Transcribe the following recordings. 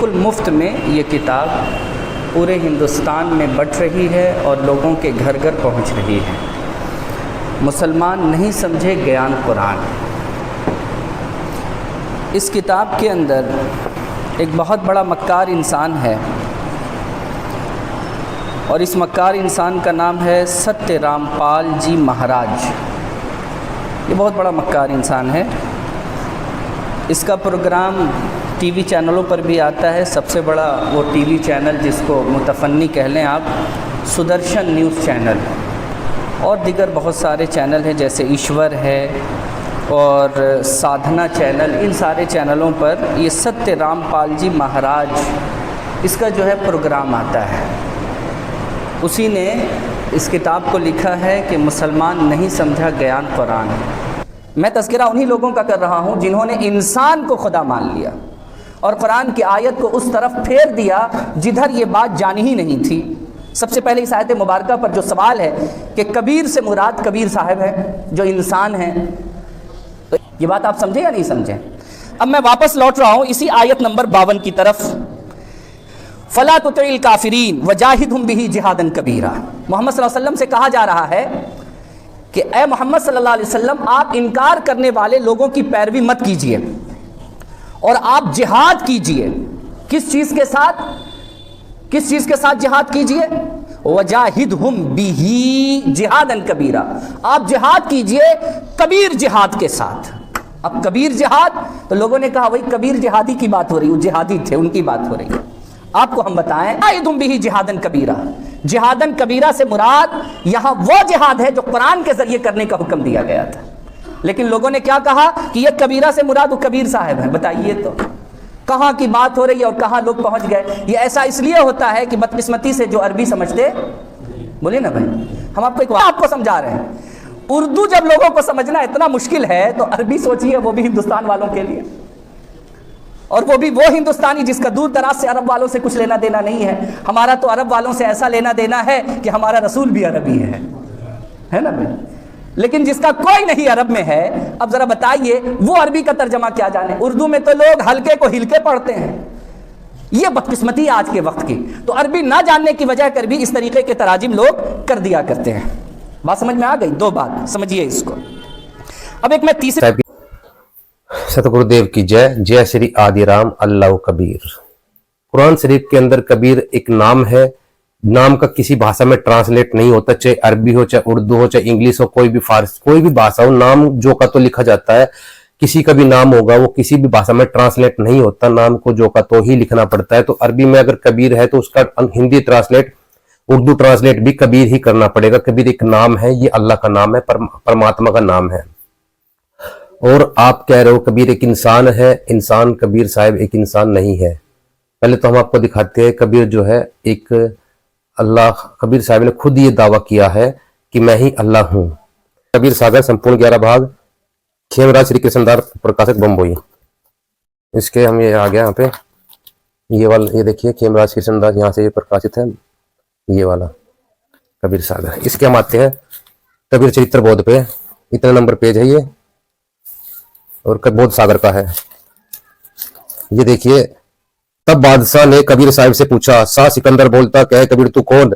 बिल्कुल मुफ्त में ये किताब पूरे हिंदुस्तान में बँट रही है और लोगों के घर घर पहुंच रही है। मुसलमान नहीं समझे ज्ञान कुरान। इस किताब के अंदर एक बहुत बड़ा मक्कार इंसान है और इस मक्कार इंसान का नाम है सत्य रामपाल जी महाराज। ये बहुत बड़ा मक्कार इंसान है। इसका प्रोग्राम टीवी चैनलों पर भी आता है। सबसे बड़ा वो टीवी चैनल जिसको मुतफन्नी कह लें आप, सुदर्शन न्यूज़ चैनल और दीगर बहुत सारे चैनल हैं जैसे ईश्वर है और साधना चैनल। इन सारे चैनलों पर ये सत्य रामपाल जी महाराज इसका जो है प्रोग्राम आता है। उसी ने इस किताब को लिखा है कि मुसलमान नहीं समझा ज्ञान कुरान। मैं तज़किरा उन्हीं लोगों का कर रहा हूँ जिन्होंने इंसान को खुदा मान लिया और कुरान की आयत को उस तरफ फेर दिया जिधर ये बात जानी ही नहीं थी। सबसे पहले इस आयत मुबारका पर जो सवाल है कि कबीर से मुराद कबीर साहब है जो इंसान है, तो ये बात आप समझे या नहीं समझे? अब मैं वापस लौट रहा हूँ इसी आयत नंबर 52 की तरफ। फला तुतिल काफिरीन वजाहिदहुम बिही जिहादन कबीरा। मोहम्मद सल्लल्लाहु अलैहि वसल्लम से कहा जा रहा है कि ए मोहम्मद सल्लल्लाहु अलैहि वसल्लम, आप इनकार करने वाले लोगों की पैरवी मत कीजिए और आप जिहाद कीजिए। किस चीज़ के साथ? किस चीज़ के साथ जिहाद कीजिए? वजाहिदहुम बिही जिहादन कबीरा। आप जिहाद कीजिए कबीर जिहाद के साथ। अब कबीर जिहाद, तो लोगों ने कहा वही कबीर जिहादी की बात हो रही है, वो जिहादी थे, उनकी बात हो रही है। आपको हम बताएं, वजाहिदहुम बिही जिहादन कबीरा। जिहादन कबीरा से मुराद यहाँ वो जिहाद है जो कुरान के जरिए करने का हुक्म दिया गया था। लेकिन लोगों ने क्या कहा कि ये कबीरा से मुराद वो कबीर साहब है। बताइए तो कहाँ की बात हो रही है और कहाँ लोग पहुंच गए। ये ऐसा इसलिए होता है कि बदकिस्मती से जो अरबी समझते, बोले ना भाई, हम आपको एक आपको समझा रहे हैं। उर्दू जब लोगों को समझना इतना मुश्किल है तो अरबी सोचिए, वो भी हिंदुस्तान वालों के लिए, और वो भी वो हिंदुस्तानी जिसका दूर दराज से अरब वालों से कुछ लेना देना नहीं है। हमारा तो अरब वालों से ऐसा लेना देना है कि हमारा रसूल भी अरबी है ना भाई। लेकिन जिसका कोई नहीं अरब में है, अब जरा बताइए वो अरबी का तर्जमा क्या जाने। उर्दू में तो लोग हल्के को हिलके पढ़ते हैं। ये बदकिस्मती आज के वक्त की। तो अरबी ना जानने की वजह कर भी इस तरीके के तराजिम लोग कर दिया करते हैं। बात समझ में आ गई? दो बात समझिए इसको। अब एक मैं तीसरे सतगुरुदेव की जय। जय श्री आदिराम अल्लाह कबीर। कुरान शरीफ के अंदर कबीर एक नाम है। नाम का किसी भाषा में ट्रांसलेट नहीं होता, चाहे अरबी हो, चाहे उर्दू हो, चाहे इंग्लिश हो, कोई भी फारसी, कोई भी भाषा हो, नाम जो का तो लिखा जाता है। किसी का भी नाम होगा वो किसी भी भाषा में ट्रांसलेट नहीं होता, नाम को जो का तो ही लिखना पड़ता है। तो अरबी में अगर कबीर है तो उसका हिंदी ट्रांसलेट, उर्दू ट्रांसलेट भी कबीर ही करना पड़ेगा। कबीर एक नाम है, ये अल्लाह का नाम है, परमात्मा का नाम है। और आप कह रहे हो कबीर एक इंसान है। इंसान, कबीर साहब एक इंसान नहीं है। पहले तो हम आपको दिखाते हैं कबीर जो है एक अल्लाह। कबीर साहब ने खुद ये दावा किया है कि मैं ही अल्लाह हूं। कबीर सागर संपूर्ण 11 भाग, खेमराज श्री कृष्णदास प्रकाशक बम्बई। इसके हम ये आ गया यहाँ पे, ये वाला, ये देखिए खेमराज कृष्णदास, यहाँ से ये प्रकाशित है, ये वाला कबीर सागर। इसके हम आते हैं कबीर चरित्र बोध पे। इतने नंबर पेज है ये, और बोध सागर का है। ये देखिए, तब बादशाह ने कबीर साहिब से पूछा, शाह सिकंदर बोलता, कहे कबीर तू कौन?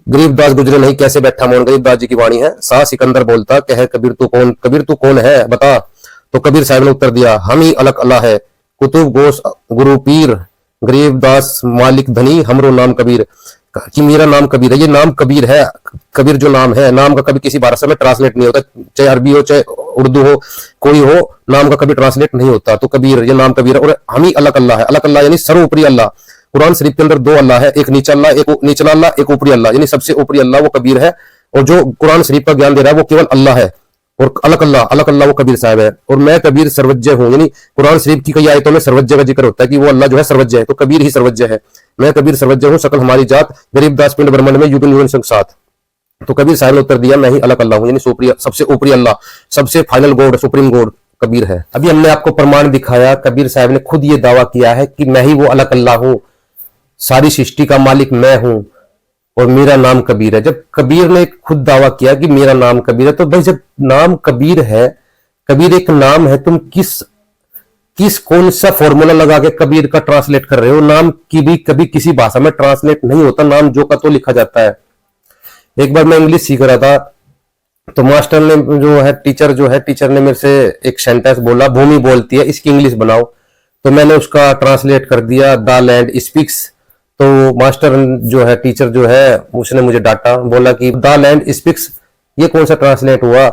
गरीबदास गुजरे नहीं कैसे बैठा मौन। गरीबदास जी की वाणी है। शाह सिकंदर बोलता, कहे कबीर तू कौन? कबीर तू कौन है बता। तो कबीर साहिब ने उत्तर दिया, हम ही अलग अल्लाह है, कुतुब गोश गुरु पीर, गरीबदास मालिक धनी, हमरो नाम कबीर। कि मेरा नाम कबीर है। ये नाम कबीर है। कबीर जो नाम है, नाम का कभी किसी भाषा में ट्रांसलेट नहीं होता, चाहे अरबी हो, चाहे उर्दू हो, कोई हो, नाम का कभी ट्रांसलेट नहीं होता। तो कबीर, ये नाम कबीर है। और हम ही अलग अल्लाह है। अलग अल्लाह यानी सर्वोपरि अल्लाह। कुरान शरीफ के अंदर 2 अल्लाह है, एक नीचा अल्लाह, एक निचला अल्लाह, एक ऊपरी अल्लाह, यानी सबसे ऊपरी अल्लाह वो कबीर है। और जो कुरान शरीफ का ज्ञान दे रहा है वो केवल अल्लाह है। और अलग अल्लाह वो कबीर साहब है। और मैं कबीर सर्वज्ञ हूँ, यानी कुरान शरीफ की कई आयतों में सर्वज्ञ का जिक्र होता है कि वो अल्लाह जो है सर्वज्ञ है, तो कबीर ही सर्वज्ञ है। मैं कबीर सर्वज्ञ हूँ, सकल हमारी जात, गरीबदास पिंड ब्रह्मंड में युगन युगन संग साथ। तो कबीर साहब ने उत्तर दिया, मैं ही अलग अल्लाह हूँ, यानी सबसे ऊपरी अल्लाह, सबसे final God, supreme God Kabir है। अभी हमने आपको प्रमाण दिखाया, कबीर साहब ने खुद ये दावा किया है कि मैं ही वो अलग अल्लाह हूँ, सारी सृष्टि का मालिक मैं हूं और मेरा नाम कबीर है। जब कबीर ने खुद दावा किया कि मेरा नाम कबीर है, तो भाई जब नाम कबीर है, कबीर एक नाम है, तुम किस कौन सा फॉर्मूला लगा के कबीर का ट्रांसलेट कर रहे हो? नाम की भी कभी किसी भाषा में ट्रांसलेट नहीं होता, नाम जो का तो लिखा जाता है। एक बार मैं इंग्लिश सीख रहा था, तो मास्टर ने टीचर ने मेरे से एक सेंटेंस बोला, भूमि बोलती है इसकी इंग्लिश बनाओ। तो मैंने उसका ट्रांसलेट कर दिया, द लैंड स्पीक्स। तो मास्टर टीचर उसने मुझे डांटा, बोला कि द लैंड स्पीक्स ये कौन सा ट्रांसलेट हुआ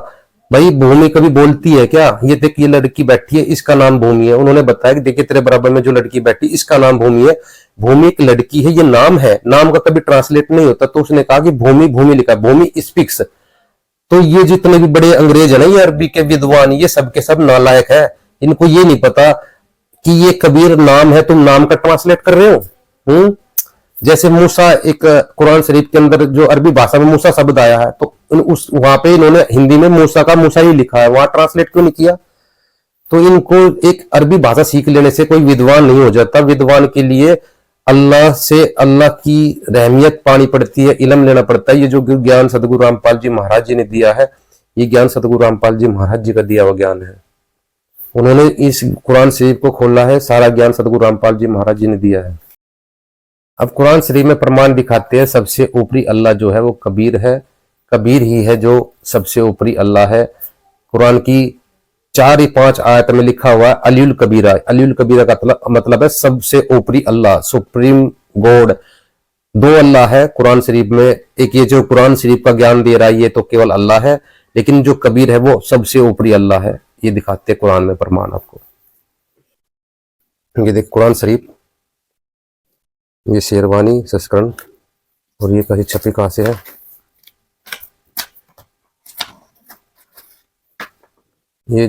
भाई? भूमि कभी बोलती है क्या? ये देख, ये लड़की बैठी है, इसका नाम भूमि है। उन्होंने बताया कि देखिए तेरे बराबर में जो लड़की बैठी, इसका नाम भूमि है। भूमि एक लड़की है, ये नाम है, नाम का कभी ट्रांसलेट नहीं होता। तो उसने कहा कि भूमि लिखा, भूमि स्पीक्स। तो ये जितने भी बड़े अंग्रेज है ना, ये अरबी के विद्वान, ये सब के सब नालायक है। इनको ये नहीं पता कि ये कबीर नाम है, तुम नाम का ट्रांसलेट कर रहे हो। जैसे मूसा, एक कुरान शरीफ के अंदर जो अरबी भाषा में मूसा शब्द आया है, तो वहां पे इन्होंने हिंदी में मूसा का मूसा ही लिखा है, वहां ट्रांसलेट क्यों नहीं किया? तो इनको एक अरबी भाषा सीख लेने से कोई विद्वान नहीं हो जाता। विद्वान के लिए अल्लाह से, अल्लाह की रहमियत पानी पड़ती है, इल्म लेना पड़ता है। ये जो ज्ञान सदगुरु रामपाल जी महाराज जी ने दिया है, ये ज्ञान सदगुरु रामपाल जी महाराज जी का दिया हुआ ज्ञान है। उन्होंने इस कुरान शरीफ को खोला है, सारा ज्ञान सदगुरु रामपाल जी महाराज जी ने दिया है। अब कुरान शरीफ में प्रमाण दिखाते हैं, सबसे ऊपरी अल्लाह जो है वो कबीर है। कबीर ही है जो सबसे ऊपरी अल्लाह है। कुरान की 4 या 5 आयत में लिखा हुआ है अलीउल कबीरा। अलीउल कबीरा का मतलब है सबसे ऊपरी अल्लाह, सुप्रीम गॉड। 2 अल्लाह है कुरान शरीफ में। एक ये जो कुरान शरीफ का ज्ञान दे रहा है ये तो केवल अल्लाह है, लेकिन जो कबीर है वो सबसे ऊपरी अल्लाह है। ये दिखाते हैं कुरान में प्रमाण आपको। ये देख कुरान शरीफ, ये शेरवानी संस्करण, और ये कहीं छपी कहां से है? ये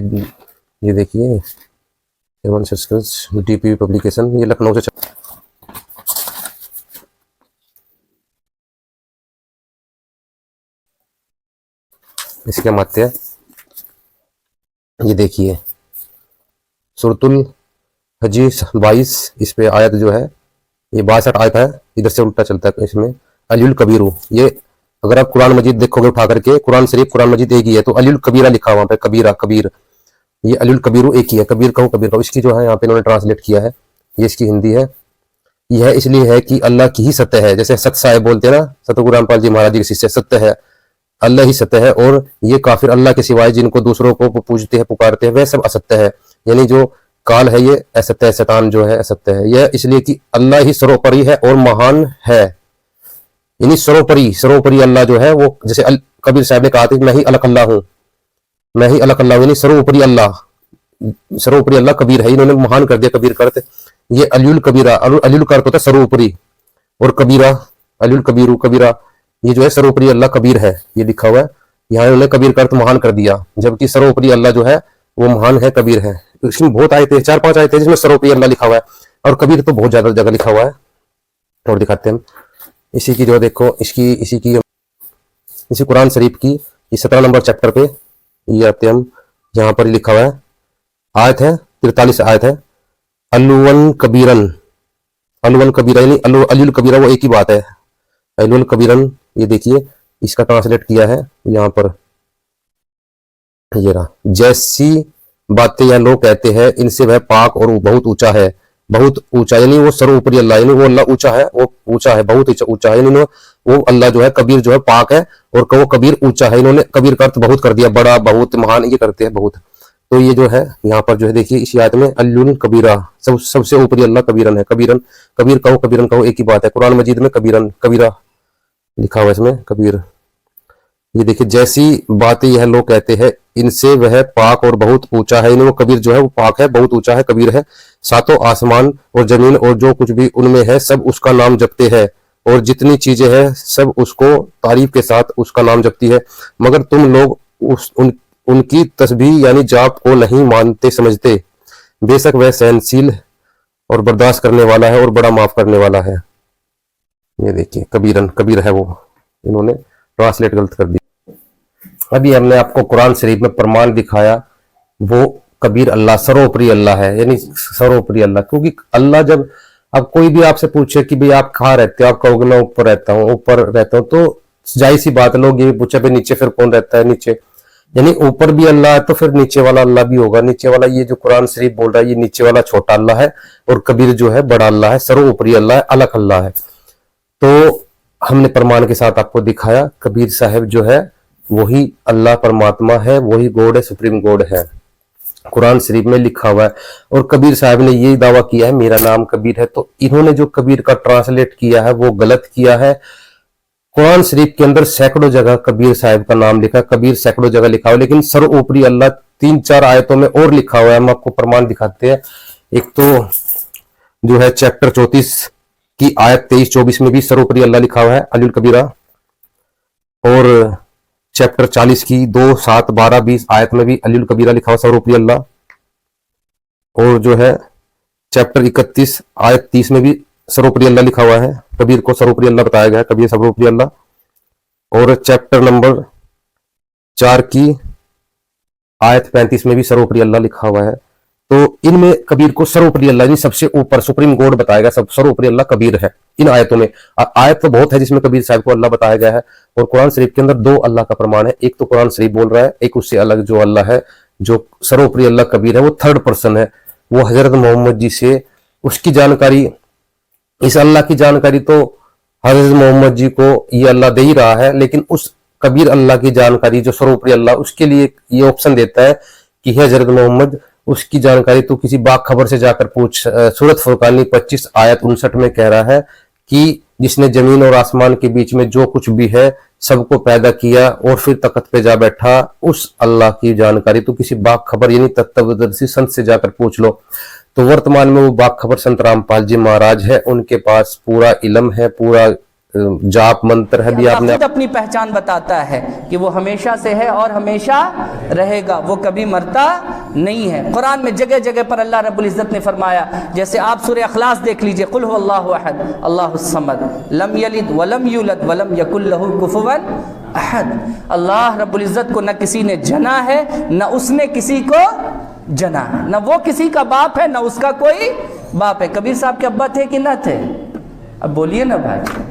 देखिए शेरवानी संस्करण, डीपीवी पब्लिकेशन, ये लखनऊ से छपा। इसके माते है, ये देखिए सूरतुल हजी 22, इस पे आयत जो है ये 62 आयत है, इधर से उल्टा चलता है इसमें। अलीउल कबीरू, ये अगर आप कुरान मजीद देखोगे उठा करके, कुरान शरीफ कुरान मजीद एक ही है, तो अलीउल कबीरा लिखा वहां पे, कबीरा कबीर, ये अलीउल कबीरू एक ही है। कबीर कहो। इसकी जो है यहाँ पे इन्होंने ट्रांसलेट किया है, ये इसकी हिंदी है। यह इसलिए है कि अल्लाह की ही सत्य है। जैसे सत्य साहेब बोलते हैं ना, सतगुरु रामपाल जी महाराज जी के शिष्य, सत्य है, अल्लाह ही सत्य है। और ये काफिर अल्लाह के सिवाय जिनको दूसरों को पूजते हैं पुकारते हैं, वह सब असत्य है। यानी जो काल है ये असत्य है, शैतान जो है असत्य है। यह इसलिए कि अल्लाह ही सर्वोपरि है और महान है। यानी सर्वोपरि अल्लाह जो है वो, जैसे कबीर साहब ने कहा था मैं ही अलग अल्लाह हूं, मैं ही अलग अल्लाह हूं, यानी सर्वोपरि अल्लाह कबीर है। इन्होंने महान कर दिया कबीर करते। ये अलीउल कबीरा, अलीउल का अर्थ होता है सर्वोपरि, और कबीरा अलीउल कबीरू कबीरा, ये जो है सर्वोपरि अल्लाह कबीर है, ये लिखा हुआ है। यहाँ इन्होंने कबीर का अर्थ महान कर दिया, जबकि सर्वोपरि अल्लाह जो है वो महान है, कबीर है। इसमें बहुत आयतें हैं, 4-5 आयतें हैं जिसमें सर्वोपरि अल्लाह लिखा हुआ है, और कबीर तो बहुत ज्यादा जगह लिखा हुआ है। और दिखाते हैं इसी की जो देखो, इसी कुरान शरीफ की 17 नंबर चैप्टर पे ये आते हैं हम, यहाँ पर लिखा हुआ है, आयत है 43 आयत है, अलुवन कबीरन, यानी अलीउल कबीरा वो एक ही बात है, अलुवन कबीरन। ये देखिए इसका ट्रांसलेट किया है यहाँ पर, ये रहा। जैसी बातें यह लोग कहते हैं इनसे वह पाक और बहुत ऊंचा है, बहुत ऊंचा, यानी वो सर्वोपरि अल्लाह, यानी वो अल्लाह ऊंचा है, वो ऊंचा है, बहुत ऊंचा है। यानी वो अल्लाह जो है कबीर जो है पाक है, और वो कबीर ऊंचा है। इन्होंने कबीर का अर्थ बहुत कर दिया, बड़ा, बहुत, महान, ये करते हैं बहुत। तो ये जो है यहाँ पर जो है देखिए इस आयत में अल्लुन कबीरा, सबसे ऊपरी अल्लाह कबीरन है। कबीरन कबीरन एक ही बात है। कुरान मजीद में कबीरा लिखा हुआ है, इसमें कबीर। ये देखिए जैसी बातें यह लोग कहते हैं इनसे वह पाक और बहुत ऊंचा है। वो कबीर जो है वो पाक है, बहुत ऊंचा है, कबीर है। सातों आसमान और जमीन और जो कुछ भी उनमें है सब उसका नाम जपते हैं, और जितनी चीजें हैं सब उसको तारीफ के साथ उसका नाम जपती है। मगर तुम लोग उनकी तस्बीह यानी जाप को नहीं मानते समझते। बेशक वह सहनशील और बर्दाश्त करने वाला है और बड़ा माफ करने वाला है। ये देखिए कबीर है वो, इन्होंने ट्रांसलेट गलत कर दी। अभी हमने आपको कुरान शरीफ में प्रमाण दिखाया, वो कबीर अल्लाह सर्वोपरि अल्लाह है, यानी सर्वोपरि अल्लाह। क्योंकि अल्लाह जब, अब कोई भी आपसे पूछे कि भाई आप कहाँ रहते हो, आप कहोगे मैं ऊपर रहता हूँ, तो जाहिर सी बात है लोग ये भी पूछे भाई नीचे फिर कौन रहता है नीचे। यानी ऊपर भी अल्लाह है तो फिर नीचे वाला अल्लाह भी होगा। नीचे वाला ये जो कुरान शरीफ बोल रहा है, ये नीचे वाला छोटा अल्लाह है और कबीर जो है बड़ा अल्लाह है, सर्वोपरि अल्लाह है, अलग अल्लाह है। तो हमने प्रमाण के साथ आपको दिखाया कबीर साहब जो है वही अल्लाह परमात्मा है, वही गॉड है, सुप्रीम गॉड है, कुरान शरीफ में लिखा हुआ है। और कबीर साहब ने यही दावा किया है मेरा नाम कबीर है। तो इन्होंने जो कबीर का ट्रांसलेट किया है वो गलत किया है। कुरान शरीफ के अंदर सैकड़ों जगह कबीर साहब का नाम लिखा, कबीर सैकड़ों जगह लिखा हुआ, लेकिन सर्वोपरि अल्लाह 3-4 आयतों में और लिखा हुआ है। हम आपको प्रमाण दिखाते हैं। एक तो जो है चैप्टर 34 की आयत 23-24 में भी सर्वोपरि अल्लाह लिखा हुआ है, अलील कबीरा। और चैप्टर 40 की 2, 7, 12, 20 आयत में भी अलील कबीरा लिखा हुआ सर्वोपरि अल्लाह। और जो है चैप्टर 31 आयत 30 में भी सर्वोपरि अल्लाह लिखा हुआ है, कबीर को सर्वोपरि अल्लाह बताया गया है, कबीर सर्वोपरि अल्लाह। और चैप्टर नंबर 4 की आयत 35 में भी सर्वोपरि अल्लाह लिखा हुआ है। तो इनमें कबीर को सर्वोपरि अल्लाह सबसे ऊपर सुप्रीम गॉड बताया गया, सब सर्वोपरि अल्लाह कबीर है इन आयतों में। आयत तो बहुत है जिसमें कबीर साहब को अल्लाह बताया गया है। और कुरान शरीफ के अंदर 2 अल्लाह का प्रमाण है, एक तो कुरान शरीफ बोल रहा है, एक उससे अलग जो अल्लाह है, जो सर्वोपरि अल्लाह कबीर है, वो थर्ड पर्सन है, वो हजरत मोहम्मद जी से उसकी जानकारी, इस अल्लाह की जानकारी तो हजरत मोहम्मद जी को ये अल्लाह दे ही रहा है, लेकिन उस कबीर अल्लाह की जानकारी जो सर्वोपरि अल्लाह, उसके लिए ये ऑप्शन देता है कि हजरत मोहम्मद उसकी जानकारी तो किसी बाखबर से जाकर पूछ। सूरत फुरकानी 25 आयत 59 में कह रहा है कि जिसने जमीन और आसमान के बीच में जो कुछ भी है सबको पैदा किया और फिर तख्त पे जा बैठा, उस अल्लाह की जानकारी तो किसी बाखबर यानी तत्वदर्शी संत से जाकर पूछ लो। तो वर्तमान में वो बाखबर संत रामपाल जी महाराज है, उनके पास पूरा इल्म है, पूरा जाप मंत्र है भी। आपने खुद अपनी पहचान बताता है कि वो हमेशा से है और हमेशा रहेगा, वो कभी मरता नहीं है। कुरान में जगह जगह पर अल्लाह रब्बुल इज्जत ने फरमाया, जैसे आप सूरह अखलास देख लीजिए, कुल हुवल्लाहु अहद अल्लाहुस समद लम यलिद वलम यूलद वलम यकुल लहू कुफुवन अहद। अल्लाह रब्बुल इज्जत को न किसी ने जना है, न उसने किसी को जना, न वो किसी का बाप है, न उसका कोई बाप है। कबीर साहब के अब्बा थे कि न थे? अब बोलिए ना भाई।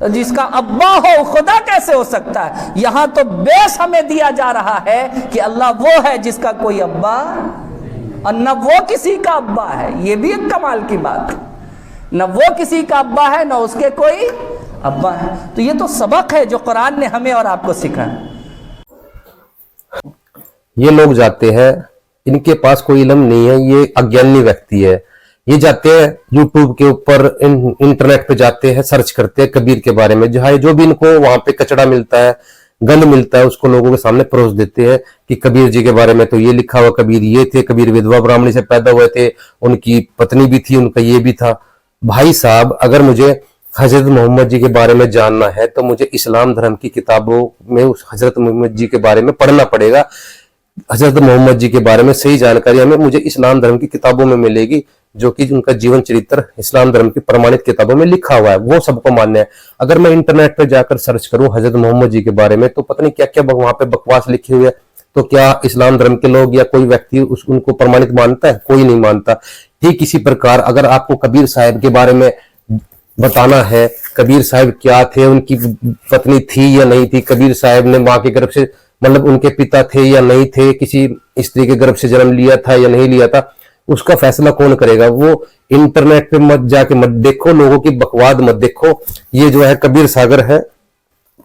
जिसका अब्बा हो खुदा कैसे हो सकता है? यहां तो बेस हमें दिया जा रहा है कि अल्लाह वो है जिसका कोई अब्बा और न वो किसी का अब्बा है। ये भी एक कमाल की बात है, न वो किसी का अब्बा है, न उसके कोई अब्बा है। तो ये तो सबक है जो कुरान ने हमें और आपको सिखाया। ये लोग जाते हैं, इनके पास कोई इल्म नहीं है, ये अज्ञानी व्यक्ति है। ये जाते हैं यूट्यूब के ऊपर, इंटरनेट पे जाते हैं, सर्च करते हैं कबीर के बारे में, जो भी इनको वहां पे कचड़ा मिलता है, गंद मिलता है, उसको लोगों के सामने परोस देते हैं कि कबीर जी के बारे में तो ये लिखा हुआ, कबीर ये थे, कबीर विधवा ब्राह्मणी से पैदा हुए थे, उनकी पत्नी भी थी, उनका ये भी था। भाई साहब, अगर मुझे हजरत मोहम्मद जी के बारे में जानना है तो मुझे इस्लाम धर्म की किताबों में उस हजरत मोहम्मद जी के बारे में पढ़ना पड़ेगा। हजरत मोहम्मद जी के बारे में सही जानकारी हमें मुझे इस्लाम धर्म की किताबों में मिलेगी, जो कि उनका जीवन चरित्र इस्लाम धर्म की प्रमाणित किताबों में लिखा हुआ है, वो सबको मान्य है। अगर मैं इंटरनेट पे जाकर सर्च करूं हजरत मोहम्मद जी के बारे में तो पता नहीं क्या क्या वहां पे बकवास लिखी हुई है। तो क्या इस्लाम धर्म के लोग या कोई व्यक्ति उनको प्रमाणित मानता है? कोई नहीं मानता। ठीक इसी प्रकार अगर आपको कबीर साहब के बारे में बताना है, कबीर साहब क्या थे, उनकी पत्नी थी या नहीं थी, कबीर साहब ने माँ के गर्भ से, मतलब उनके पिता थे या नहीं थे, किसी स्त्री के गर्भ से जन्म लिया था या नहीं लिया था, उसका फैसला कौन करेगा? वो इंटरनेट पे मत जाके मत देखो, लोगों की बकवाद मत देखो। ये जो है कबीर सागर है,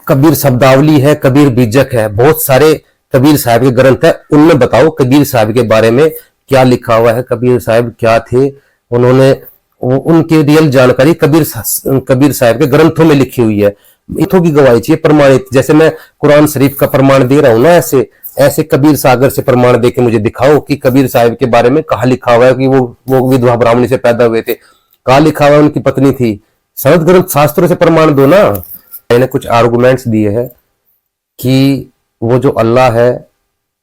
कबीर शब्दावली है, कबीर बीजक है, बहुत सारे कबीर साहब के ग्रंथ है, उनमें बताओ कबीर साहब के बारे में क्या लिखा हुआ है, कबीर साहब क्या थे, उन्होंने उनकी रियल जानकारी कबीर साहब के ग्रंथों में लिखी हुई है। इथों की गवाही चाहिए प्रमाणित। जैसे मैं कुरान शरीफ का प्रमाण दे रहा हूं ना, ऐसे कबीर सागर से प्रमाण दे के मुझे दिखाओ कि कबीर साहब के बारे में कहा लिखा हुआ है कि वो विधवा ब्राह्मणी से पैदा हुए थे, कहा लिखा हुआ है उनकी पत्नी थी। संत ग्रंथ शास्त्रों से प्रमाण दो ना। मैंने कुछ आर्गुमेंट्स दिए हैं कि वो जो अल्लाह है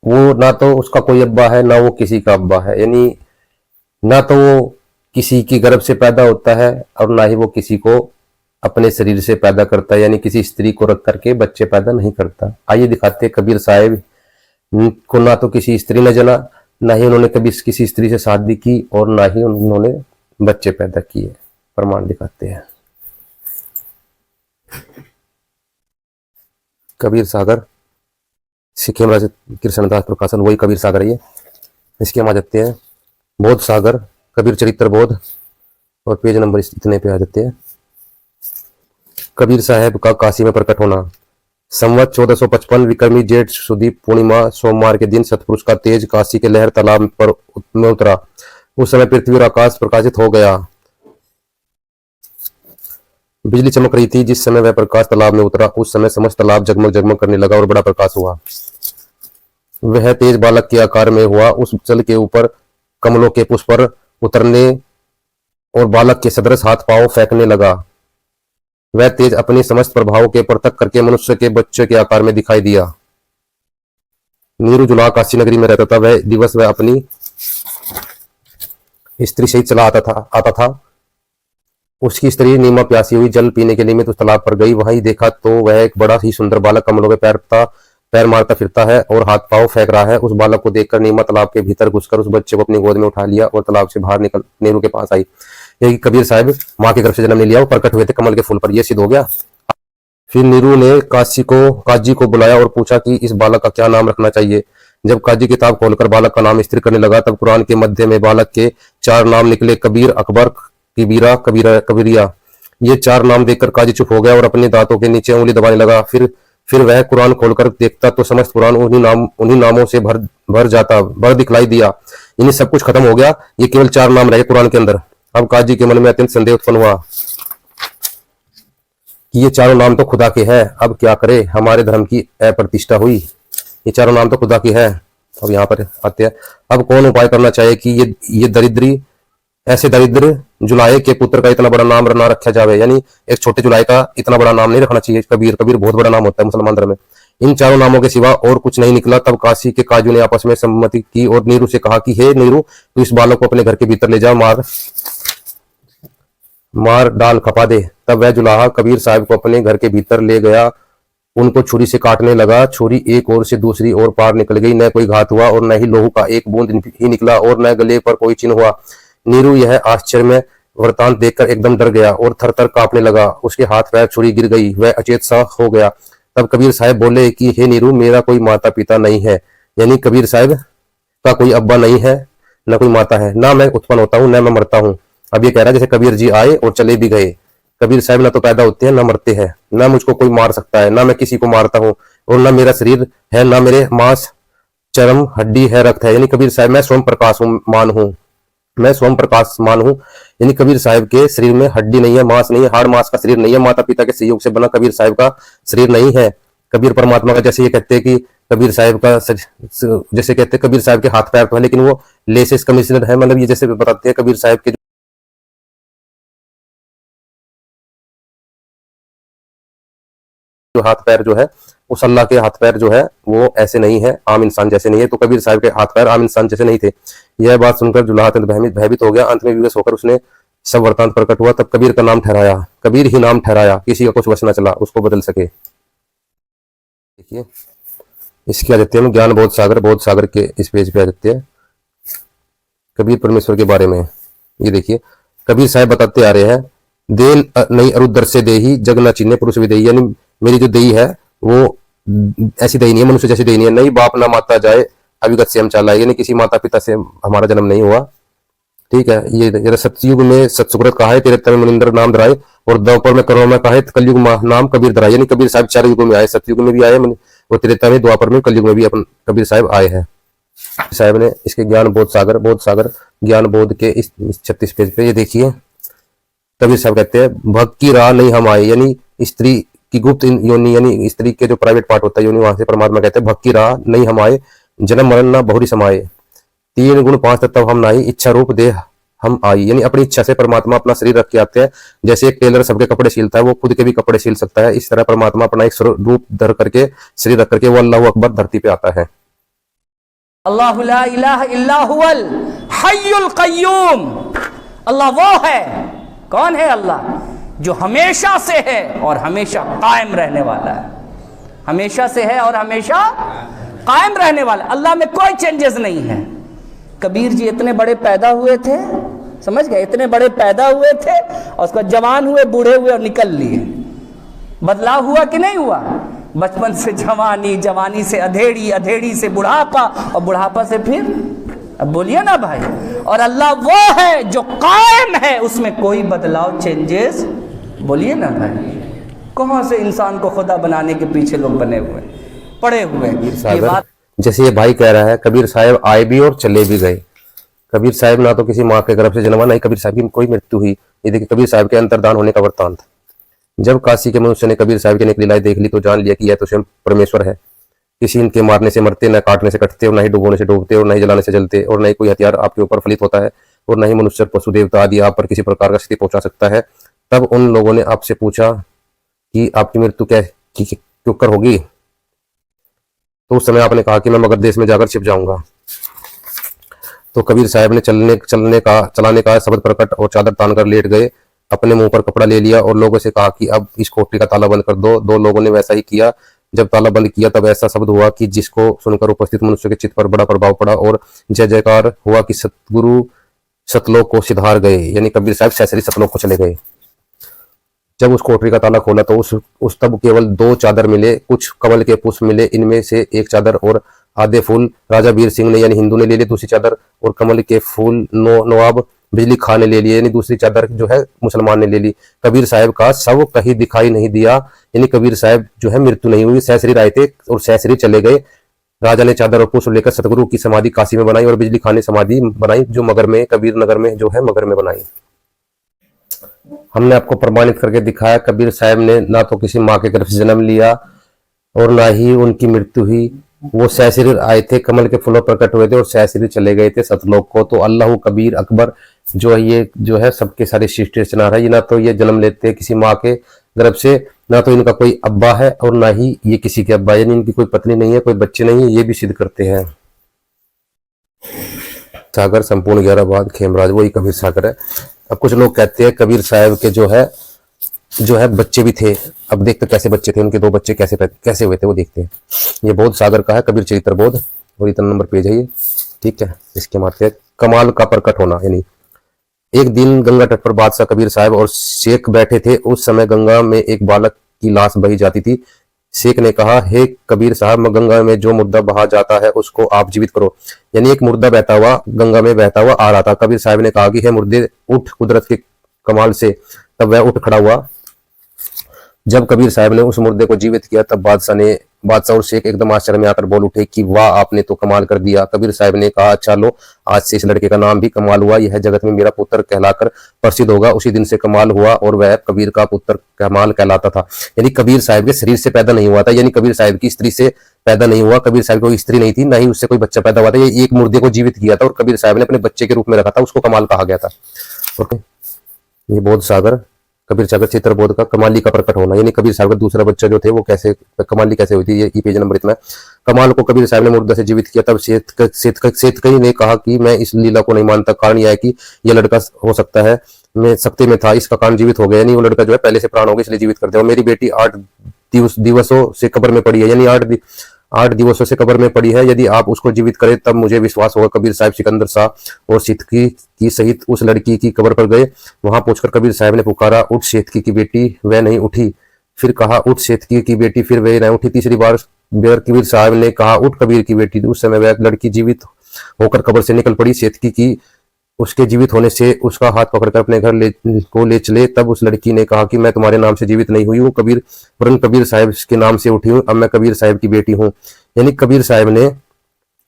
वो ना तो उसका कोई अब्बा है, ना वो किसी का अब्बा है, यानी ना तो वो किसी की गर्भ से पैदा होता है और ना ही वो किसी को अपने शरीर से पैदा करता है, यानी किसी स्त्री को रख करके बच्चे पैदा नहीं करता। आइए दिखाते हैं कबीर साहब को ना तो किसी स्त्री ने जना, ना ही उन्होंने कभी किसी स्त्री से शादी की और ना ही उन्होंने बच्चे पैदा किए। प्रमाण दिखाते हैं। कबीर सागर सिक्के महाराज कृष्णदास प्रकाशन, वही कबीर सागर है ये। इसके हम आ जाते हैं बोध सागर, कबीर चरित्र बोध, और पेज नंबर इतने पे आ जाते हैं। कबीर साहब का काशी में प्रकट होना। संवत 1455 विक्रमी जेठ सुदी पूर्णिमा सोमवार के दिन सतपुरुष का तेज काशी के लहर तालाब पर में उतरा। उस समय पृथ्वी और आकाश प्रकाशित हो गया। बिजली चमक रही थी। जिस समय वह प्रकाश तालाब में उतरा उस समय समस्त तालाब जगमग जगमग करने लगा और बड़ा प्रकाश हुआ। वह तेज बालक के आकार में हुआ। उस जल के ऊपर कमलों के पुष्प पर उतरने और बालक के सदृश हाथ पांव फेंकने लगा। वह तेज अपने समस्त प्रभाव के पृथक करके मनुष्य के बच्चे के आकार में दिखाई दिया। नीरू जुलाहा काशी नगरी में रहता था। वह दिवस वह अपनी स्त्री सहित चला आता था। उसकी स्त्री नीमा प्यासी हुई जल पीने के लिए तो उस तालाब पर गई। वहीं देखा तो वह एक बड़ा ही सुंदर बालक कमलों पे पैर मारता फिरता है और हाथ पांव फेंक रहा है। उस बालक को देखकर नीमा तालाब के भीतर घुसकर उस बच्चे को अपनी गोद में उठा लिया और तालाब से बाहर निकल नीरू के पास आई। यही कबीर साहब माँ के गर्भ से जन्म ले लिया, वो प्रकट हुए थे कमल के फूल पर, यह सिद्ध हो गया। फिर नीरू ने काजी को बुलाया और पूछा कि इस बालक का क्या नाम रखना चाहिए। जब काजी किताब खोलकर बालक का नाम स्थिर करने लगा तब कुरान के मध्य में बालक के 4 नाम निकले, कबीर, अकबर, कबीरा, कबीरिया। ये 4 नाम देखकर काजी चुप हो गया और अपने दांतों के नीचे उंगली दबाने लगा। फिर वह कुरान खोलकर देखता तो समस्त कुरान उन्हीं नामों से भर दिखलाई दिया। इन्हें सब कुछ खत्म हो गया, ये केवल 4 नाम रहे कुरान के अंदर। अब काजी के मन में अत्यंत संदेह उत्पन्न हुआ कि ये 4 नाम तो खुदा के हैं, अब क्या करे, हमारे धर्म की अप्रतिष्ठा हुई। ये 4 नाम तो खुदा के हैं। अब यहाँ पर आते हैं, अब कौन उपाय करना चाहिए कि ये ऐसे दरिद्र जुलाहे के पुत्र का इतना बड़ा नाम ना रखा जावे। यानी एक छोटे जुलाहे का इतना बड़ा नाम नहीं रखना चाहिए। कबीर बहुत बड़ा नाम होता है मुसलमान धर्म में। इन 4 नामों के सिवा और कुछ नहीं निकला। तब काशी के काजू ने आपस में सम्मति की और नीरू से कहा कि हे नीरू, तू इस बालक को अपने घर के भीतर ले जा, मार डाल खपा दे। तब वह जुलाहा कबीर साहब को अपने घर के भीतर ले गया, उनको छुरी से काटने लगा। छुरी एक ओर से दूसरी ओर पार निकल गई, न कोई घात हुआ और न ही लोहू का एक बूंद ही निकला और न गले पर कोई चिन्ह हुआ। नीरू यह आश्चर्य में वृतांत देखकर एकदम डर गया और थर-थर कांपने लगा। उसके हाथ पैर छुरी गिर गई, वह अचेत सा हो गया। तब कबीर साहब बोले कि हे नीरू, मेरा कोई माता पिता नहीं है। यानी कबीर साहब का कोई अब्बा नहीं है, न कोई माता है, ना मैं उत्पन्न होता हूँ, न मैं मरता हूँ। अब ये कह रहा है जैसे कबीर जी आए और चले भी गए। कबीर साहब ना तो पैदा होते हैं, ना मरते हैं, ना मुझको कोई मार सकता है, ना मैं किसी को मारता हूँ, और ना मेरा शरीर है, ना मेरे मांस चरम हड्डी है, रक्त है। यानी कबीर साहब मैं स्वयं प्रकाशमान हूँ, मैं स्वयं प्रकाशमान हूँ। यानी कबीर साहब के शरीर में हड्डी नहीं है, मांस नहीं है, हाड़ मांस का शरीर नहीं है, माता पिता के सहयोग से बना कबीर साहब का शरीर नहीं है। कबीर परमात्मा का, जैसे ये कहते हैं कि कबीर साहब का जैसे कहते हैं कबीर साहब के हाथ पैर तो है लेकिन वो लेसेस कमिश्नर है। मतलब ये जैसे बताते हैं कबीर साहब के जो हाथ पैर जो है, उस अल्लाह के हाथ पैर जो है वो ऐसे नहीं है, आम इंसान जैसे नहीं है। तो कबीर साहब के हाथ पैर आम इंसान जैसे नहीं थे। यह बात सुनकर जुलाहा अत्यंत भयभीत हो गया। अंत में विवश होकर उसने सब वृतांत प्रकट हुआ। तब कबीर का नाम ठहराया, कबीर ही नाम ठहराया, किसी का कुछ वश न चला उसको बदल सके। देखिए इसके आ जाते हैं ज्ञान बोध सागर के इस पेज पे आ जाते हैं कबीर परमेश्वर के बारे में। ये देखिए कबीर साहब बताते आ रहे हैं, देन नहीं अरुदर से देही जग न चिन्हे पुरुष विदेही। यानी मेरी जो देही है वो ऐसी देही नहीं है, मनुष्य जैसी देही नहीं है। नहीं बाप ना माता जाए अविगत से हम चाला, यानी किसी माता पिता से हमारा जन्म नहीं हुआ। ठीक है, ये सतयुग में सतसुकृत कहा है, तेरे तन मनिंद्र नाम धराए, और द्वापर में करोड़ में कहा है कलयुग नाम कबीर धराए। यानी कबीर साहब 4 युगों में आए, सतयुग में भी आए और त्रेता में, द्वापर में, कलयुग में भी अपन कबीर साहब आए हैं। साहब ने इसके ज्ञान बोध सागर ज्ञान बोध के इस 36 पेज पे ये देखिए कबीर साहब कहते हैं, भक्त की राह नहीं हम आए। यानी स्त्री की गुप्त योनि, यानी स्त्री के जो प्राइवेट पार्ट होता है योनि, वहां से परमात्मा कहते हैं भक्त की राह नहीं हम आए, जन्म मरण ना बहुरी समाये, 3 गुण 5 तत्व हम नाई, इच्छा रूप देह हम आई। यानी अपनी इच्छा से परमात्मा अपना शरीर रख के आते हैं। जैसे एक टेलर सबके कपड़े सिलता है, वो खुद के भी कपड़े सिल सकता है, इस तरह परमात्मा अपना एक रूप धर करके शरीर रख करके वो अल्लाह अकबर धरती पे आता है। अल्लाहु ला इलाहा इल्ला हुवल हय्युल क़य्यूम। अल्लाह वो है, कौन है अल्लाह? जो हमेशा से है और हमेशा कायम रहने वाला है। हमेशा से है और हमेशा कायम रहने वाला। अल्लाह में कोई चेंजेस नहीं है। कबीर जी इतने बड़े पैदा हुए थे, समझ गए, इतने बड़े पैदा हुए थे और उसको जवान हुए, बूढ़े हुए और निकल लिए। बदलाव हुआ कि नहीं हुआ? बचपन से जवानी, जवानी से अधेड़ी, अधेड़ी से बुढ़ापा, और बुढ़ापा से फिर, अब बोलिए ना भाई। और अल्लाह वो है जो कायम है, उसमें कोई बदलाव, चेंजेस, बोलिए ना भाई। कहाँ से इंसान को खुदा बनाने के पीछे लोग बने हुए, पड़े हुए ये बात। जैसे ये भाई कह रहा है, कबीर साहब आए भी और चले भी गए। कबीर साहब ना तो किसी माँ के गर्भ से जन्मा, नहीं कबीर साहब की कोई मृत्यु हुई। ये देखिए कबीर साहब के अंतर्धान होने का वृत्तांत। जब काशी के मनुष्य ने कबीर साहब की नेक लीलाएं देख ली तो जान लिया कि यह तो स्वयं परमेश्वर है। किसी इनके मारने से मरते, न काटने से कटते, और न ही डुबोने से डूबते, और न ही जलाने से जलते, और न ही कोई हथियार आपके ऊपर फलित होता है, और न ही मनुष्य, पशु, देवता आदि आप पर किसी प्रकार का स्थिति पहुंचा सकता है। तब उन लोगों ने आपसे पूछा कि आपकी मृत्यु क्यों कर होगी? तो उस समय आपने कहा कि मैं मगध देश में जाकर छिप जाऊंगा। तो कबीर साहब ने चलाने का शब्द प्रकट और चादर तान कर लेट गए, अपने मुंह पर कपड़ा ले लिया और लोगों से कहा कि अब इस कोठरी का ताला बंद कर दो। दो लोगों ने वैसा ही किया। जब ताला बंद किया तब ऐसा शब्द हुआ कि जिसको सुनकर उपस्थित मनुष्य के चित्त पर बड़ा प्रभाव पड़ा और जय जयकार हुआ कि सतगुरु सतलोक को सिधार गए, यानी कबीर साहब सैसरी सतलोक को चले गए। जब उस कोठरी का ताला खोला तो उस तब केवल 2 चादर मिले, कुछ कमल के पुष्प मिले। इनमें से एक चादर और आधे फूल राजा वीर सिंह ने यानी हिंदू ने ले लिए, दूसरी चादर और कमल के फूल नवाब बिजली खां ने ले लिए, यानी दूसरी चादर जो है मुसलमान ने ले ली। कबीर साहब का शव कहीं दिखाई नहीं दिया, यानी कबीर साहब जो है मृत्यु नहीं हुई, सैसरी आए थे और सैसरी चले गए। राजा ने चादर और पुष्प लेकर सतगुरु की समाधि काशी में बनाई और बिजली खां ने समाधि बनाई जो मगर में, कबीर नगर में जो है मगर में बनाई। हमने आपको प्रमाणित करके दिखाया कबीर साहब ने ना तो किसी माँ के गर्भ से जन्म लिया और ना ही उनकी मृत्यु हुई। वो सैसरी आए थे, कमल के फूलों प्रकट हुए थे और सैसरी चले गए थे सतलोक को। तो अल्लाह कबीर अकबर जो है ये जो है सबके सारे सृष्टि रचना है। ये ना तो ये जन्म लेते किसी माँ के गर्भ से, ना तो इनका कोई अब्बा है और ना ही ये किसी के अब्बा, यानी इनकी कोई पत्नी नहीं है, कोई बच्चे नहीं है, ये भी सिद्ध करते हैं। सागर संपूर्ण 11 बाद खेमराज वही कबीर सागर है। अब कुछ लोग कहते हैं कबीर साहब के जो है बच्चे भी थे। अब देखते कैसे बच्चे थे, उनके 2 बच्चे कैसे हुए थे वो देखते हैं। ये बोध सागर का है, कबीर चरित्र बोध, और इतना नंबर पेज है ये, ठीक है। इसके माथे कमाल का प्रकट होना, यानी एक दिन गंगा तट पर बादशाह कबीर साहब और शेख बैठे थे। उस समय गंगा में एक बालक की लाश बही जाती थी। शेख ने कहा, हे कबीर साहब, गंगा में जो मुर्दा बहा जाता है उसको आप जीवित करो। यानी एक मुर्दा बहता हुआ गंगा में बहता हुआ आ रहा था। कबीर साहब ने कहा कि हे मुर्दे उठ कुदरत के कमाल से। तब वह उठ खड़ा हुआ। जब कबीर साहब ने उस मुर्दे को जीवित किया तब बादशाह और शेख एकदम आश्चर्य में आकर बोल उठे कि वाह, आपने तो कमाल कर दिया। कबीर साहब ने कहा, अच्छा लो, आज से इस लड़के का नाम भी कमाल हुआ। यह जगत में मेरा पुत्र कहलाकर प्रसिद्ध होगा। उसी दिन से कमाल हुआ और वह कबीर का पुत्र कमाल कहलाता था। यानी कबीर साहब के शरीर से पैदा नहीं हुआ था, यानी कबीर साहब की स्त्री से पैदा नहीं हुआ। कबीर साहब की कोई स्त्री नहीं थी, ना ही उससे कोई बच्चा पैदा हुआ था। ये एक मुर्दे को जीवित किया था और कबीर साहब ने अपने बच्चे के रूप में रखा था, उसको कमाल कहा गया था। ओके, ये बोध सागर कबीर साहब चित्र बोध का कमाली का प्रकट होना, यानी कबीर साहब का दूसरा बच्चा जो थे वो कैसे कमाली कैसे हुई थी, ये पेज नंबर इतना। कमाल को कबीर साहब ने मुर्दा से जीवित किया। तब सेठकई ने कहा कि मैं इस लीला को नहीं मानता। कारण यह है कि यह लड़का हो सकता है मैं सख्ते में था, इसका कान जीवित हो गया, यानी वो लड़का जो है पहले से प्राण हो गया इसलिए जीवित कर दिया। मेरी बेटी 8 दिवसों से कब्र में पड़ी है, यानी 8 दिवसों से कब्र में पड़ी है। यदि आप उसको जीवित करें तब मुझे विश्वास होगा। कबीर साहब सिकंदर शाह और सेठकी की सहित उस लड़की की कब्र पर गए। वहां पहुंचकर कबीर साहब ने पुकारा, उठ सेठकी की बेटी, वह नहीं उठी। फिर कहा, उठ सेठकी की बेटी, फिर वह नहीं उठी। तीसरी बार कबीर साहब ने कहा, उठ कबीर की बेटी। उस समय वह लड़की जीवित होकर कब्र से निकल पड़ी। सेठकी की उसके जीवित होने से उसका हाथ पकड़कर अपने घर ले चले। तब उस लड़की ने कहा कि मैं तुम्हारे नाम से जीवित नहीं हुई हूँ, कबीर साहब के नाम से उठी हूँ। अब मैं कबीर साहब की बेटी हूँ। यानी कबीर साहब ने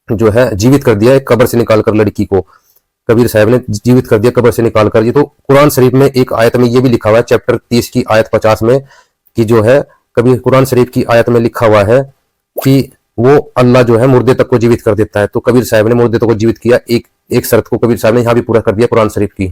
जो है जीवित कर दिया एक कब्र से निकालकर लड़की को। कबीर साहब ने जीवित कर दिया कब्र से निकालकर। ये तो कुरान शरीफ में एक आयत में ये भी लिखा हुआ है, चैप्टर 30 की आयत 50 में, कि जो है कबीर कुरान शरीफ की आयत में लिखा हुआ है कि वो अल्लाह जो है मुर्दे तक को जीवित कर देता है। तो कबीर साहब ने मुर्दे तक को जीवित किया। एक शर्त को कबीर साहब ने यहाँ भी पूरा कर दिया कुरान शरीफ की।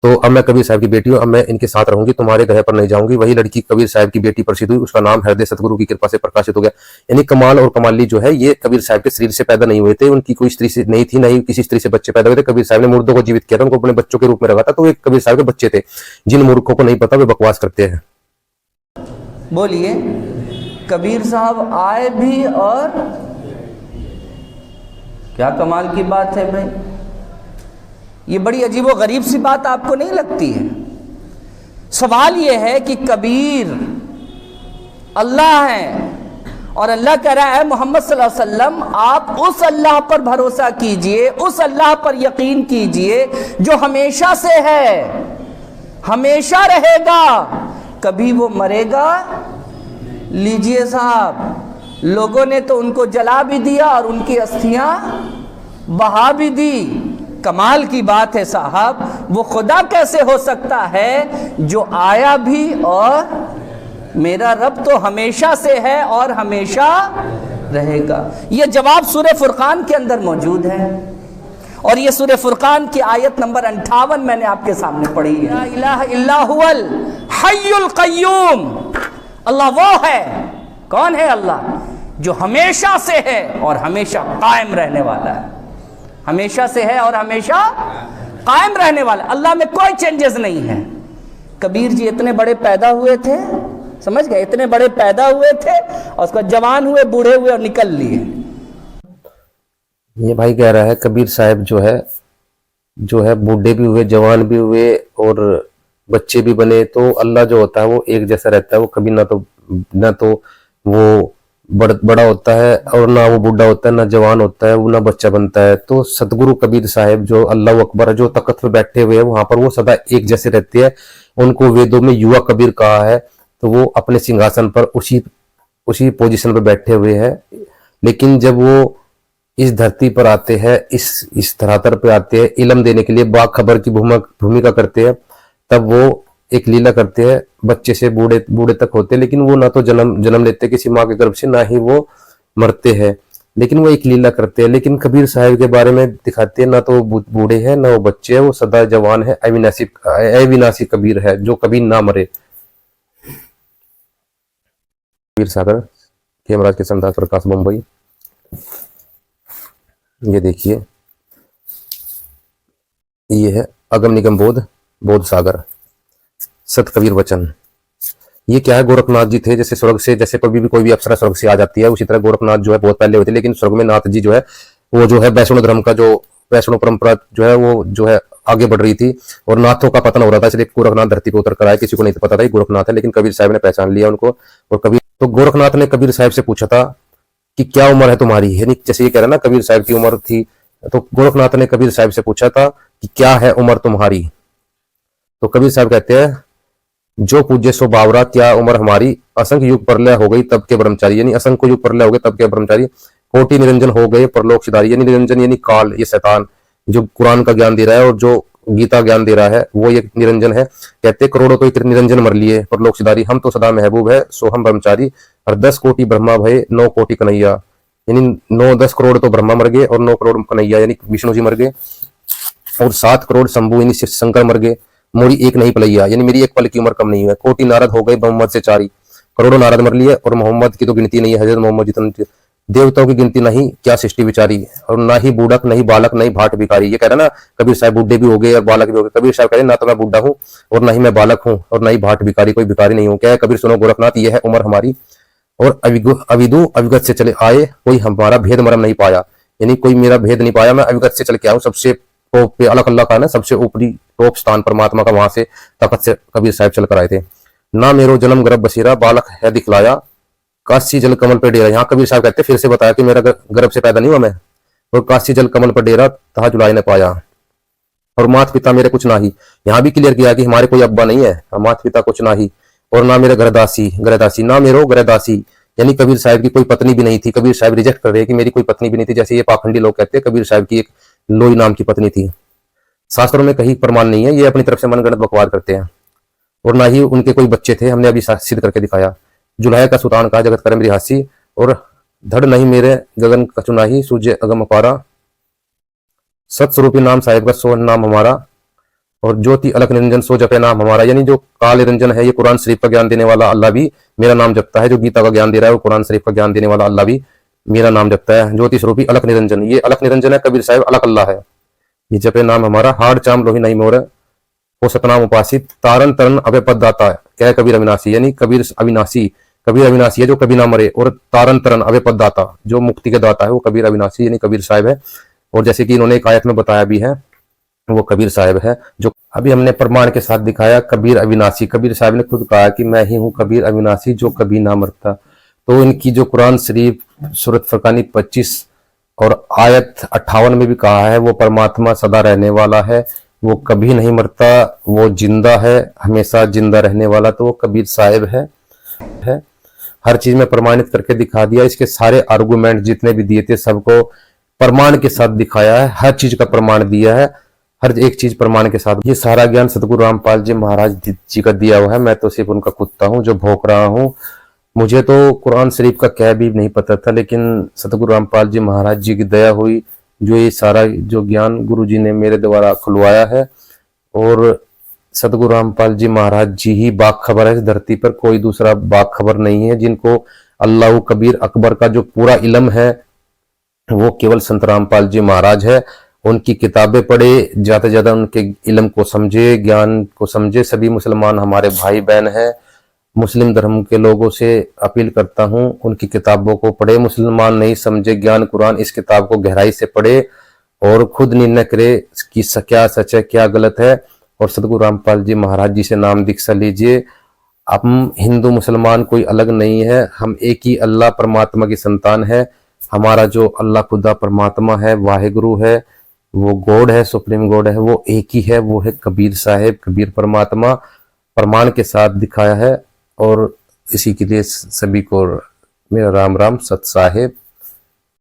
तो अब मैं कबीर साहब की बेटी हूँ, अब मैं इनके साथ रहूंगी, तुम्हारे घर पर नहीं जाऊंगी। वही लड़की कबीर साहब की बेटी प्रसिद्ध हुई, उसका नाम हृदय सतगुरु की कृपा से प्रकाशित हो गया। यानी कमाल और कमाली जो है ये कबीर साहब के शरीर से पैदा नहीं हुए थे, उनकी कोई स्त्री से नहीं थी, नहीं किसी स्त्री से बच्चे पैदा हुए थे। कबीर साहब ने मुर्दों को जीवित किया था, उनको अपने बच्चों के रूप में रखा था। तो ये कबीर साहब के बच्चे थे। जिन मूर्खों को नहीं पता वे बकवास करते हैं। बोलिए, कबीर साहब आए भी और क्या कमाल की बात है भाई। ये बड़ी अजीबो गरीब सी बात आपको नहीं लगती है? सवाल ये है कि कबीर अल्लाह हैं। और अल्लाह कह रहा है मोहम्मद सल्लल्लाहु अलैहि वसल्लम आप उस अल्लाह पर भरोसा कीजिए, उस अल्लाह पर यकीन कीजिए जो हमेशा से है, हमेशा रहेगा, कभी वो मरेगा। लीजिए साहब, लोगों ने तो उनको जला भी दिया और उनकी अस्थियां बहा भी दी। कमाल की बात है साहब, वो खुदा कैसे हो सकता है जो आया भी और मेरा रब तो हमेशा से है और हमेशा रहेगा। ये जवाब सूरह फुरकान के अंदर मौजूद है और ये सूरह फुरकान की आयत नंबर 58 मैंने आपके सामने पढ़ी है। ला इलाहा इल्ला हुवल हय्युल क़य्यूम। अल्लाह वो है, कौन है अल्लाह? जो हमेशा से है और हमेशा कायम रहने वाला है। हमेशा से है और हमेशा कायम रहने वाला। अल्लाह में कोई चेंजेस नहीं है। कबीर जी इतने बड़े पैदा हुए थे, समझ गए, इतने बड़े पैदा हुए थे और उसका जवान हुए, बूढ़े हुए और निकल लिए। ये भाई कह रहा है कबीर साहब जो है बूढ़े भी हुए, जवान भी हुए और बच्चे भी बने, तो अल्लाह जो होता है वो एक जैसा रहता है। वो कभी ना तो वो बड़ा होता है और ना वो बूढ़ा होता है, ना जवान होता है, वो ना बच्चा बनता है। तो सतगुरु कबीर साहब जो अल्लाह अकबर जो तख्त पे बैठे हुए हैं वहां पर वो सदा एक जैसे रहते हैं। उनको वेदों में युवा कबीर कहा है। तो वो अपने सिंहासन पर उसी पोजीशन पर बैठे हुए हैं। लेकिन जब वो इस धरती पर आते हैं, इस धरातल पे आते हैं, इल्म देने के लिए बाखबर की भूमिका करते हैं, तब वो एक लीला करते हैं। बच्चे से बूढ़े तक होते हैं, लेकिन वो ना तो जन्म लेते किसी माँ के गर्भ से, ना ही वो मरते हैं, लेकिन वो एक लीला करते हैं। लेकिन कबीर साहब के बारे में दिखाते हैं ना तो वो बूढ़े हैं ना वो बच्चे हैं, वो सदा जवान है, अविनाशी कबीर है जो कभी ना मरे। कबीर सागर खेमराज के संदास प्रकाश मुंबई। ये देखिए, ये है अगम निगम बोध सागर सत कबीर वचन। ये क्या है? गोरखनाथ जी थे। जैसे स्वर्ग से, जैसे कोई भी अप्सरा स्वर्ग से आ जाती है, उसी तरह गोरखनाथ जो है बहुत पहले हुए थे। लेकिन स्वर्ग में नाथ जी जो है वो जो है वैष्णव धर्म का जो वैष्णव परंपरा जो है वो जो है आगे बढ़ रही थी और नाथों का पतन हो रहा था, इसलिए गोरखनाथ धरती पर उतर कर आए। किसी को नहीं पता था गोरखनाथ है, लेकिन कबीर साहब ने पहचान लिया उनको। और कबीर तो गोरखनाथ ने कबीर साहब से पूछा था कि क्या उम्र है तुम्हारी, यानी जैसे ये कह रहा ना कबीर साहब की उम्र थी, तो गोरखनाथ ने कबीर साहब से पूछा था कि क्या है उम्र तुम्हारी। तो कबीर साहब कहते हैं जो पूज्य सो बावरा, क्या उम्र हमारी, असंख्य युग परलय हो गई तब के ब्रह्मचारी, यानी असंख्य युग परलय हो गए तब के ब्रह्मचारी, कोटि निरंजन हो गए परलोक सिधारी, यानी निरंजन यानी काल, ये शैतान जो कुरान का ज्ञान दे रहा है और जो गीता ज्ञान दे रहा है वो ये निरंजन है। कहते करोड़ों तो निरंजन मर लिए परलोक सिधारी, हम तो सदा महबूब है सो हम ब्रह्मचारी, और 10 कोटि ब्रह्मा भय 9 कोटि कन्हैया, यानी 9-10 करोड़ तो ब्रह्मा मर गए और 9 करोड़ कन्हैया यानी विष्णु जी मर गए, और 7 करोड़ शंभु यानी शंकर मर गए, मोरी एक नहीं पलैया, यानी मेरी एक पल की उम्र कम नहीं है, कोटि नारद हो गए मोहम्मद से चारी, करोड़ों नारद मर लिए और मोहम्मद की तो गिनती नहीं है, हजरत मोहम्मद जितने देवताओं की गिनती नहीं, क्या सृष्टि विचारी, और ना ही बूढ़क नहीं बालक नहीं भाट भिखारी। ये कह रहा ना कबीर साहब बूढ़े भी हो गए और बालक भी हो गए। कबीर साहब कह रहे ना तो मैं बूढ़ा हूँ और ना ही मैं बालक हूँ और ना ही भाट भिखारी, कोई भिखारी नहीं हूँ। क्या है कबीर सुनो गोरखनाथ, ये है उम्र हमारी, और अविदु अविगत से चले आए, कोई हमारा भेद मरम नहीं पाया, यानी कोई मेरा भेद नहीं पाया, मैं अविगत से चल के आऊँ, सबसे टॉप पे अलग अल्लाह का ना सबसे ऊपरी टॉप स्थान परमात्मा का, वहां से तखत से कबीर साहब चल कर आए थे। ना मेरो जन्म गर्भ बसीरा, बालक है दिखलाया, काशी जल कमल पर डेरा। यहाँ कबीर साहब कहते फिर से बताया कि मेरा गर्भ से पैदा नहीं हुआ मैं, और काशी जल कमल पर डेरा तहा जुलाई ने पाया, और माता पिता मेरे कुछ ना ही। यहाँ भी क्लियर किया कि हमारे कोई अब्बा नहीं है, माता पिता कुछ ना ही, और ना मेरे गृहदासी ना मेरो गृहदासी, यानी कबीर साहब की कोई पत्नी भी नहीं थी। कबीर साहब रिजेक्ट कर रहे हैं कि मेरी कोई पत्नी भी नहीं थी, जैसे ये पाखंडी लोग कहते हैं कबीर साहब की एक लोई नाम की पत्नी थी। शास्त्रों में कहीं प्रमाण नहीं है, ये अपनी तरफ से मनगढ़ंत बकवाद करते हैं। और ना ही उनके कोई बच्चे थे, हमने अभी सिद्ध करके दिखाया। जुलाहे का सुल्तान का जगत करे मेरी हासी, और धड़ नहीं मेरे गगन कचुनाही, सूझे अगम अपारा, सत्स्वरूपी नाम साहिब का सो नाम हमारा, और ज्योति अलख निरंजन सो जपे नाम हमारा। यानी जो काल निरंजन है ये कुरान शरीफ का ज्ञान देने वाला अल्लाह भी मेरा नाम जपता है, जो गीता का ज्ञान दे रहा है वो कुरान शरीफ का ज्ञान देने वाला अल्लाह भी मेरा नाम जपता है। ज्योति स्वरूपी अलख निरंजन, ये अलख निरंजन है, कबीर साहब अलख अल्लाह है। ये जपे नाम हमारा, हाड़ चाम लोही नहीं मोर, वो सतनाम उपासित, तारन तरन अभय पद दाता है, क्या है कबीर अविनाशी, यानी कबीर अविनाशी है जो कभी ना मरे, और तारन तरन अभय पद दाता जो मुक्ति के दाता है वो कबीर अविनाशी यानी कबीर साहब है। और जैसे कि इन्होंने एक आयत में बताया भी है वो कबीर साहब है। जो अभी हमने प्रमाण के साथ दिखाया, कबीर अविनाशी। कबीर साहब ने खुद कहा कि मैं ही हूँ कबीर अविनाशी जो कभी ना मरता। तो इनकी जो कुरान शरीफ सूरत फरकानी 25 और आयत 58 में भी कहा है, वो परमात्मा सदा रहने वाला है, वो कभी नहीं मरता, वो जिंदा है, हमेशा जिंदा रहने वाला। तो वो कबीर साहब है। हर चीज में प्रमाणित करके दिखा दिया। इसके सारे आर्गुमेंट जितने भी दिए थे सबको प्रमाण के साथ दिखाया है, हर चीज का प्रमाण दिया है, हर एक चीज प्रमाण के साथ। ये सारा ज्ञान सतगुरु रामपाल जी महाराज जी का दिया हुआ है। मैं तो सिर्फ उनका कुत्ता हूँ जो भौंक रहा हूँ। मुझे तो कुरान शरीफ का क्या भी नहीं पता था, लेकिन सतगुरु रामपाल जी महाराज जी की दया हुई, जो ये सारा जो ज्ञान गुरु जी ने मेरे द्वारा खुलवाया है। और सतगुरु रामपाल जी महाराज जी ही बाखबर है इस धरती पर, कोई दूसरा बाखबर नहीं है। जिनको अल्लाह कबीर अकबर का जो पूरा इल्म है वो केवल संत रामपाल जी महाराज है। उनकी किताबें पढ़े, ज्यादा से ज्यादा उनके इल्म को समझे, ज्ञान को समझे। सभी मुसलमान हमारे भाई बहन हैं। मुस्लिम धर्म के लोगों से अपील करता हूं, उनकी किताबों को पढ़े। मुसलमान नहीं समझे ज्ञान कुरान, इस किताब को गहराई से पढ़े और खुद निर्णय करे कि क्या सच है क्या गलत है। और सतगुरु रामपाल जी महाराज जी से नाम दीक्षा लीजिए। हम हिंदू मुसलमान कोई अलग नहीं है, हम एक ही अल्लाह परमात्मा की संतान है। हमारा जो अल्लाह खुदा परमात्मा है, वाहिगुरु है, वो गॉड है, सुप्रीम गॉड है, वो एक ही है, वो है कबीर साहेब, कबीर परमात्मा। प्रमाण के साथ दिखाया है। और इसी के लिए सभी को मेरा राम राम, सत साहेब।